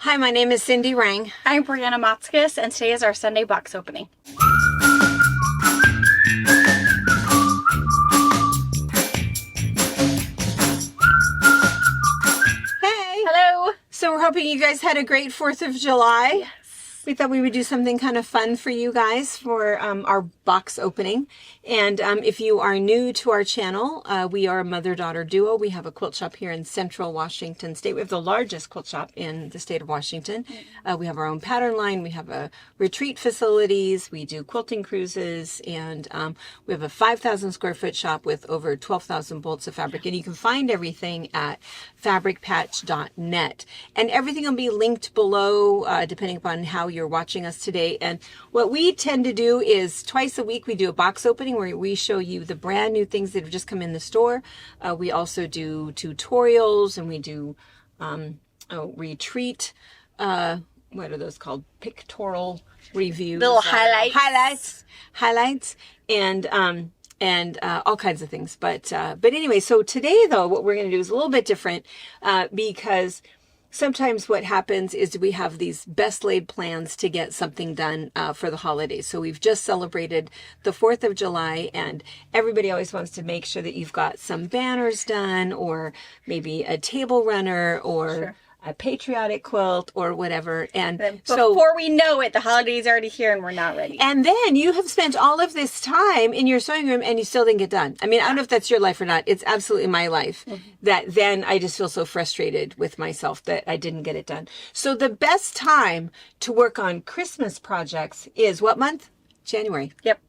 Hi, my name is Cindy Rang. I'm Brianna Motskis, and today is our Sunday box opening. Hey! Hello! So we're hoping you guys had a great 4th of July. Yes. We thought we would do something kind of fun for you guys for our box opening. And if you are new to our channel, we are a mother-daughter duo. We have a quilt shop here in Central Washington State. We have the largest quilt shop in the state of Washington. We have our own pattern line. We have retreat facilities. We do quilting cruises. And we have a 5,000 square foot shop with over 12,000 bolts of fabric. And you can find everything at fabricpatch.net. And everything will be linked below depending upon how you're watching us today. And what we tend to do is twice a week we do a box opening where we show you the brand new things that have just come in the store. We also do tutorials, and we do retreat, what are those called? Pictorial reviews. Little highlights. Highlights. And all kinds of things. But anyway, so today though, what we're going to do is a little bit different because sometimes what happens is we have these best laid plans to get something done for the holidays. So we've just celebrated the 4th of July, and everybody always wants to make sure that you've got some banners done, or maybe a table runner, or Sure. a patriotic quilt, or whatever. And Before we know it, the holiday's already here and we're not ready. and then you have spent all of this time in your sewing room and you still didn't get done. I mean, I don't know if that's your life or not. It's absolutely my life that then I just feel so frustrated with myself that I didn't get it done. So the best time to work on Christmas projects is what month? January. Yep.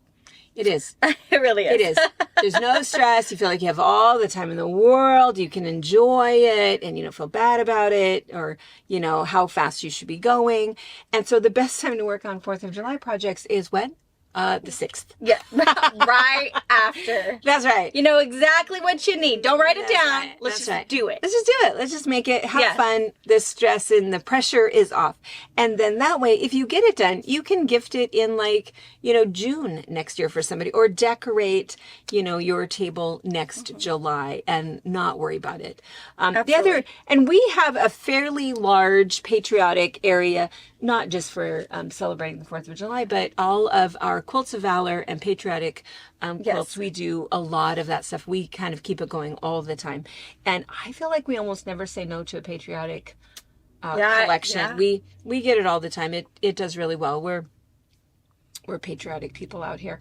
It is. It really is. It is. There's no stress. You feel like you have all the time in the world. You can enjoy it, and you don't feel bad about it, or, you know, how fast you should be going. And so the best time to work on 4th of July projects is when? The 6th. Yeah. Right after. That's right. You know exactly what you need. Don't write it That's down. right. Let's That's just right. do it. Let's just do it. Let's just make it, have Yeah. fun. The stress and the pressure is off. And then that way, if you get it done, you can gift it in like, you know, June next year for somebody, or decorate, you know, your table next July and not worry about it. Absolutely. And we have a fairly large patriotic area, not just for celebrating the 4th of July, but all of our Quilts of Valor and patriotic quilts. We do a lot of that stuff. We kind of keep it going all the time. And I feel like we almost never say no to a patriotic collection. Yeah. We get it all the time. It does really well. We're patriotic people out here.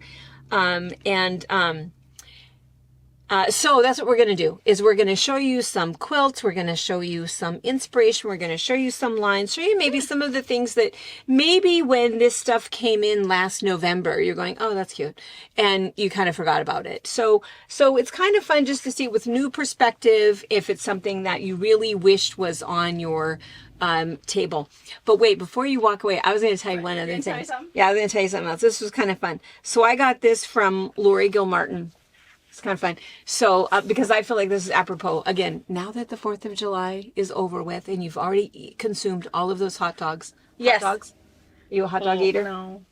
So that's what we're going to do, is we're going to show you some quilts. We're going to show you some inspiration. We're going to show you some lines, show you maybe some of the things that maybe when this stuff came in last November, you're going, oh, that's cute. And you kind of forgot about it. So it's kind of fun just to see it with new perspective, if it's something that you really wished was on your table. But wait, before you walk away, I was going to tell you one other thing. Yeah, I was going to tell you something else. This was kind of fun. So I got this from Lori Gilmartin. It's kind of fun. So, because I feel like this is apropos. Again, now that the 4th of July is over with and you've already consumed all of those hot dogs. Yes. Hot dogs? Are you a hot dog eater? No.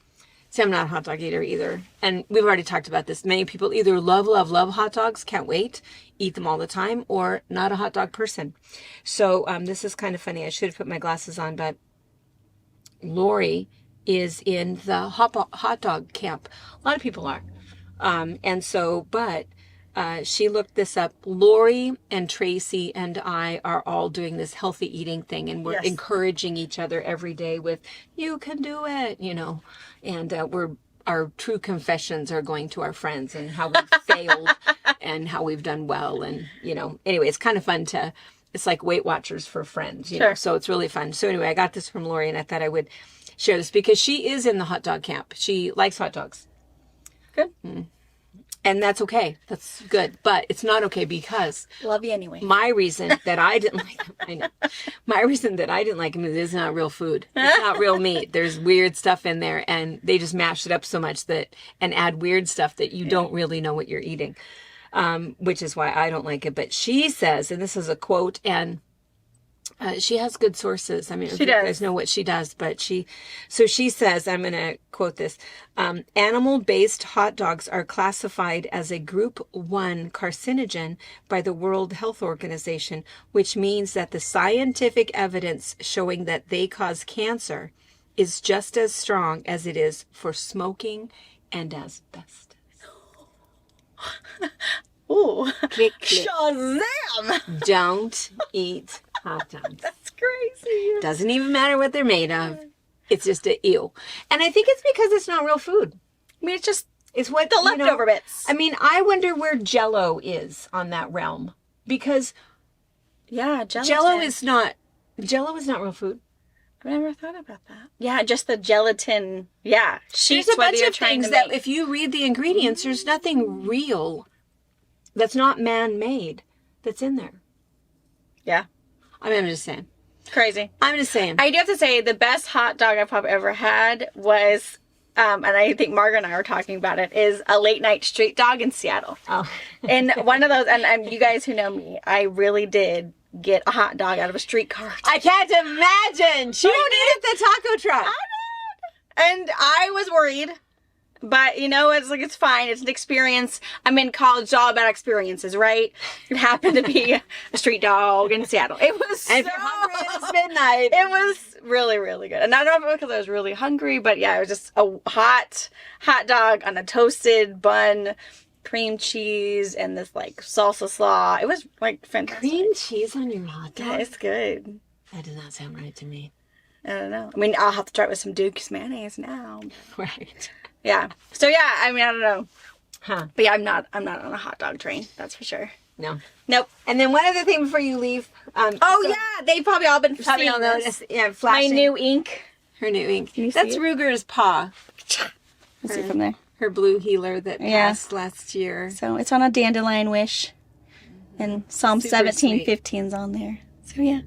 See, I'm not a hot dog eater either. And we've already talked about this. Many people either love hot dogs, can't wait, eat them all the time, or not a hot dog person. So, this is kind of funny. I should have put my glasses on, but Lori is in the hot dog camp. A lot of people are. She looked this up. Lori and Tracy and I are all doing this healthy eating thing, and we're Yes. encouraging each other every day with, you can do it, you know, and our true confessions are going to our friends and how we've failed and how we've done well. And, you know, anyway, it's kind of fun it's like Weight Watchers for friends, you know, so it's really fun. So anyway, I got this from Lori, and I thought I would share this because she is in the hot dog camp. She likes hot dogs. Good. And that's okay. That's good. But it's not okay because Love you anyway. my reason that I didn't like them, I know. My reason that I didn't like them is it's not real food. It's not real meat. There's weird stuff in there, and they just mash it up so much and add weird stuff that you don't really know what you're eating, which is why I don't like it. But she says, and this is a quote, and She has good sources. I mean, if She you does. guys know what she does, but she says, I'm going to quote this, animal-based hot dogs are classified as a group 1 carcinogen by the World Health Organization, which means that the scientific evidence showing that they cause cancer is just as strong as it is for smoking and asbestos. Ooh. Click, click. Shazam! Don't eat hot dogs. That's crazy. Doesn't even matter what they're made of. It's just a ew. And I think it's because it's not real food. I mean, it's just It's what the you know, leftover bits. I mean, I wonder where Jell-O is on that realm, because Yeah, gelatin. Jell-O is not real food. I've never thought about that. Yeah, just the gelatin. Yeah, sheets. There's a whether bunch you're of trying things to that make. if you read the ingredients, there's nothing real that's not man-made that's in there. Yeah, I mean, I'm just saying. crazy. I'm just saying. I do have to say the best hot dog I've probably ever had was, and I think Margaret and I were talking about it, is a late night street dog in Seattle. Oh. And one of those, and you guys who know me, I really did get a hot dog out of a street cart. I can't imagine. She don't eat at the taco truck. And I was worried. But, you know, it's like, it's fine. It's an experience. I'm in college, it's all about experiences, right? It happened to be a street dog in Seattle. It was And so... if you're hungry and it's midnight. It was really, really good. And I don't know if it was because I was really hungry, but yeah, it was just a hot dog on a toasted bun, cream cheese, and this like salsa slaw. It was like fantastic. Cream cheese on your hot dog? Yeah, it's good. That does not sound right to me. I don't know. I mean, I'll have to try it with some Duke's mayonnaise now. Right. Yeah. So yeah, I mean, I don't know. Huh. But yeah, I'm not on a hot dog train. That's for sure. No. Nope. And then one other thing before you leave. Oh yeah, they've probably all been Probably seeing all this. notice. Yeah, My flashing. new ink. Her new ink. you see That's it? Ruger's paw. Let's see from there. Her blue healer that Yeah. passed last year. So it's on a dandelion wish. And Psalm Super 17:15's on there. So yeah.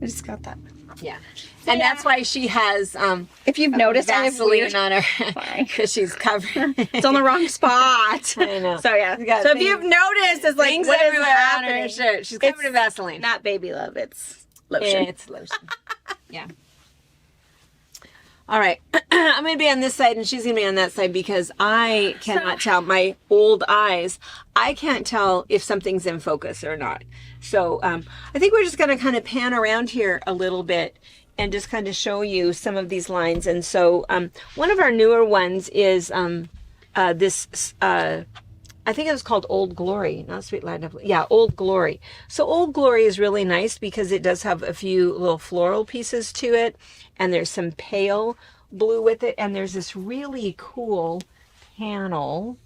I just got that. Yeah. And that's why she has If you've noticed, I have Vaseline weird... on her Sorry. because she's covered. It's on the wrong spot. I know. So yeah. You got So if things- you've noticed, it's like, Things what is everywhere on happening? her shirt. She's covered in Vaseline. Not baby love, it's lotion. It's lotion. Yeah. All right. I'm going to be on this side and she's going to be on that side because I cannot tell. My old eyes, I can't tell if something's in focus or not. So I think we're just going to kind of pan around here a little bit and just kind of show you some of these lines. And so one of our newer ones is this... I think it was called Old Glory, not Sweet Light of... Yeah, Old Glory. So Old Glory is really nice because it does have a few little floral pieces to it. And there's some pale blue with it. And there's this really cool panel.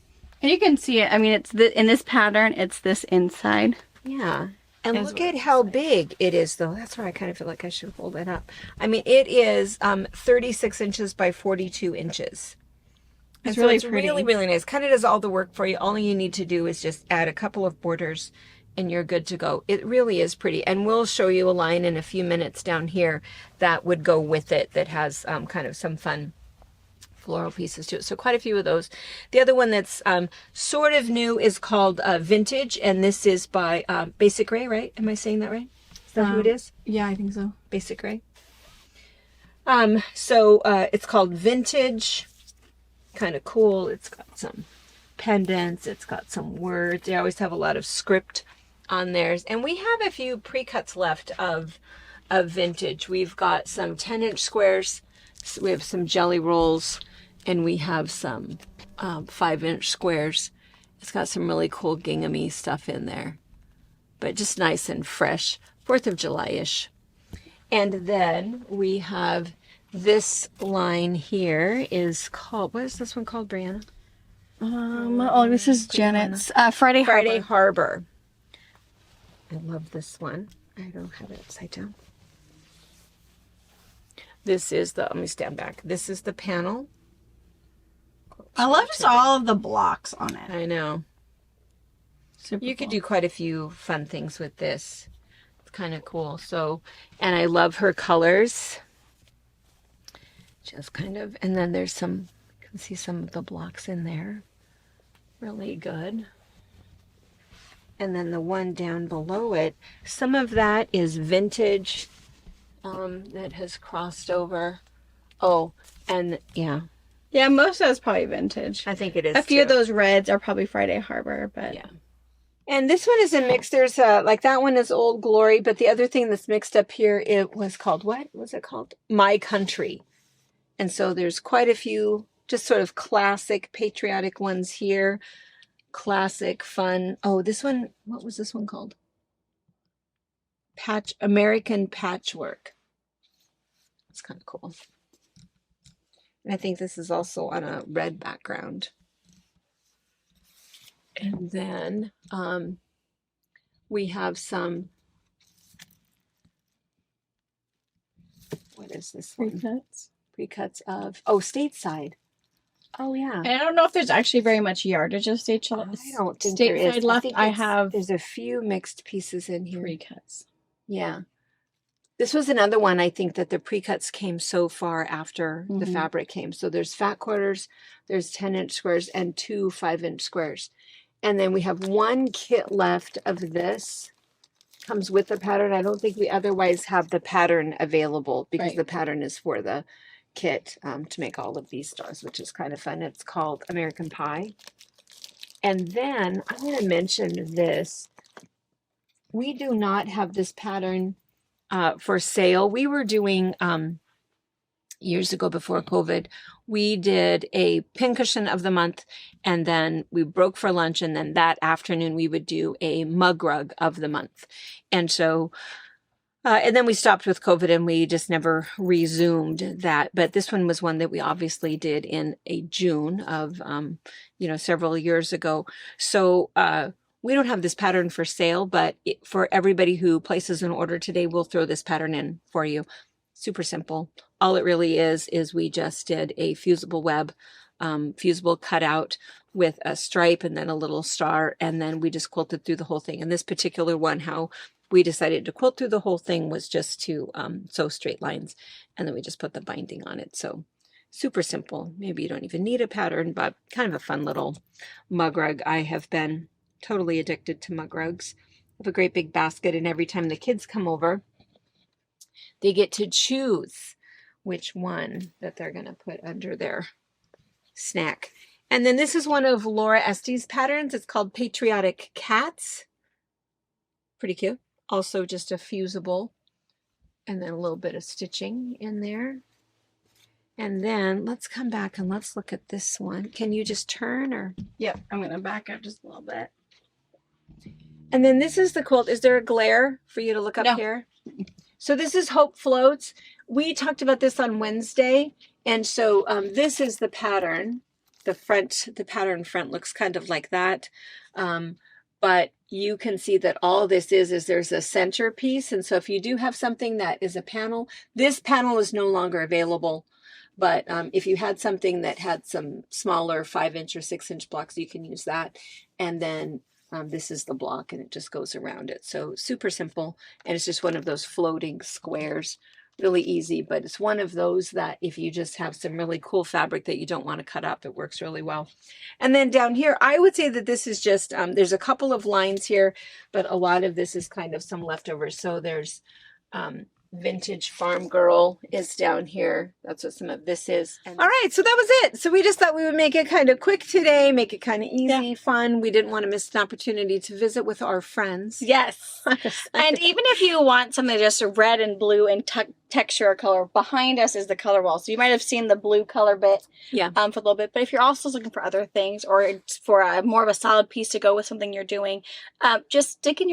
And you can see it. I mean, it's in this pattern, it's this inside. Yeah. And Is look what at how big it is, though. That's why I kind of feel like I should hold it up. I mean, it is 36 inches by 42 inches. It's And really so it's pretty. really, really nice. Kind of does all the work for you. All you need to do is just add a couple of borders and you're good to go. It really is pretty. And we'll show you a line in a few minutes down here that would go with it that has kind of some fun floral pieces to it. So quite a few of those. The other one that's sort of new is called Vintage. And this is by Basic Ray, right? Am I saying that right? Is that who it is? Yeah, I think so. Basic Ray. So it's called Vintage. Kind of cool. It's got some pendants. It's got some words. They always have a lot of script on theirs. And we have a few pre-cuts left of Vintage. We've got some 10-inch squares. So we have some jelly rolls. And we have some 5-inch squares. It's got some really cool gingham-y stuff in there. But just nice and fresh. 4th of July-ish. And then we have this line here is called, what is this one called, Brianna? This is Janet's. Friday Friday Harbor. Harbor. I love this one. I don't have it upside down. This is the, let me stand back. This is the panel. I love just all of the blocks on it. I know. Super You could cool. do quite a few fun things with this. It's kind of cool. So, and I love her colors. Just kind of, and then there's some, you can see some of the blocks in there. Really good. And then the one down below it, some of that is vintage that has crossed over. Oh, and yeah, Yeah, most of that's probably vintage. I think it is A few of too. those reds are probably Friday Harbor, but Yeah. And this one is a mix. There's like that one is Old Glory, but the other thing that's mixed up here, it was called, what was it called? My Country. And so there's quite a few just sort of classic patriotic ones here. Classic, fun. Oh, this one, what was this one called? American Patchwork. It's kind of cool. And I think this is also on a red background. And then we have some, what is this one? pre-cuts. Pre-cuts of, oh, Stateside. Oh, yeah. And I don't know if there's actually very much yardage of I don't think there is. stateside left. think I have There's a few mixed pieces in here. pre-cuts. Yeah. This was another one, I think, that the pre-cuts came so far after the Mhm. fabric came. So there's fat quarters, there's 10-inch squares, and 2 5-inch squares. And then we have one kit left of this. Comes with the pattern. I don't think we otherwise have the pattern available because Right. the pattern is for the kit to make all of these stars, which is kind of fun. It's called American Pie. And then I'm going to mention this. We do not have this pattern for sale. We were doing years ago before COVID, we did a pincushion of the month, and then we broke for lunch, and then that afternoon we would do a mug rug of the month. And so and then we stopped with COVID and we just never resumed that. But this one was one that we obviously did in a June of, several years ago. So we don't have this pattern for sale, but for everybody who places an order today, we'll throw this pattern in for you. Super simple. All it really is we just did a fusible web, fusible cutout with a stripe and then a little star. And then we just quilted through the whole thing. And this particular one, how we decided to quilt through the whole thing was just to sew straight lines. And then we just put the binding on it. So super simple. Maybe you don't even need a pattern, but kind of a fun little mug rug. I have been totally addicted to mug rugs. I have a great big basket, and every time the kids come over, they get to choose which one that they're going to put under their snack. And then this is one of Laura Estes' patterns. It's called Patriotic Cats. Pretty cute. Also just a fusible, and then a little bit of stitching in there. And then let's come back and let's look at this one. Can you just turn, or? Yep, I'm going to back up just a little bit. And then this is the quilt. Is there a glare for you to look up No. here? So this is Hope Floats. We talked about this on Wednesday. And so this is the pattern. The pattern front looks kind of like that. But you can see that all this is there's a center piece. And so if you do have something that is a panel, this panel is no longer available. But if you had something that had some smaller 5-inch or 6-inch blocks, you can use that. And then this is the block, and it just goes around it. So super simple. And it's just one of those floating squares. Really easy, but it's one of those that if you just have some really cool fabric that you don't want to cut up, it works really well. And then down here, I would say that this is just, there's a couple of lines here, but a lot of this is kind of some leftovers. So there's Vintage Farm Girl is down here. That's what some of this is. And all right, so that was it. So we just thought we would make it kind of quick today, make it kind of easy, fun. We didn't want to miss an opportunity to visit with our friends. Yes. And even if you want something just red and blue and texture or color, behind us is the color wall. So you might have seen the blue color bit Yeah. for a little bit. But if you're also looking for other things, or it's for a more of a solid piece to go with something you're doing, just stick in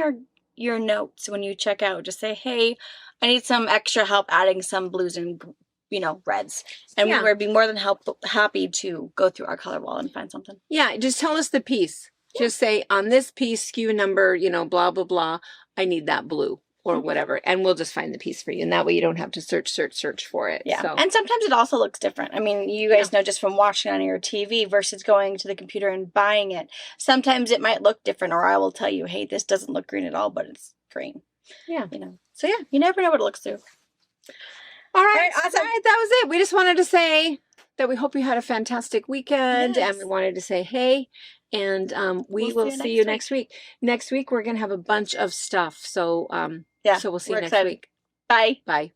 your notes when you check out. Just say, hey, I need some extra help adding some blues and reds. And Yeah. we would be more than happy to go through our color wall and find something. Yeah, just tell us the piece. Just say, on this piece, SKU number, blah, blah, blah, I need that blue or whatever. And we'll just find the piece for you. And that way you don't have to search for it. Yeah. So, And sometimes it also looks different. I mean, you guys know just from watching on your TV versus going to the computer and buying it. Sometimes it might look different, or I will tell you, hey, this doesn't look green at all, but it's green. yeah. So yeah, you never know what it looks through. All right. Awesome. All right, that was it. We just wanted to say that we hope you had a fantastic weekend, and we wanted to say hey, and we will see you next week. Next week we're gonna have a bunch of stuff, so so we'll see you next week. Bye. Bye.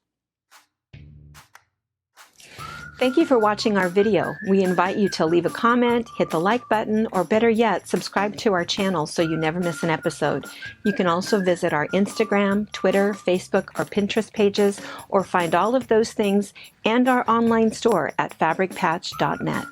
Thank you for watching our video. We invite you to leave a comment, hit the like button, or better yet, subscribe to our channel so you never miss an episode. You can also visit our Instagram, Twitter, Facebook, or Pinterest pages, or find all of those things and our online store at fabricpatch.net.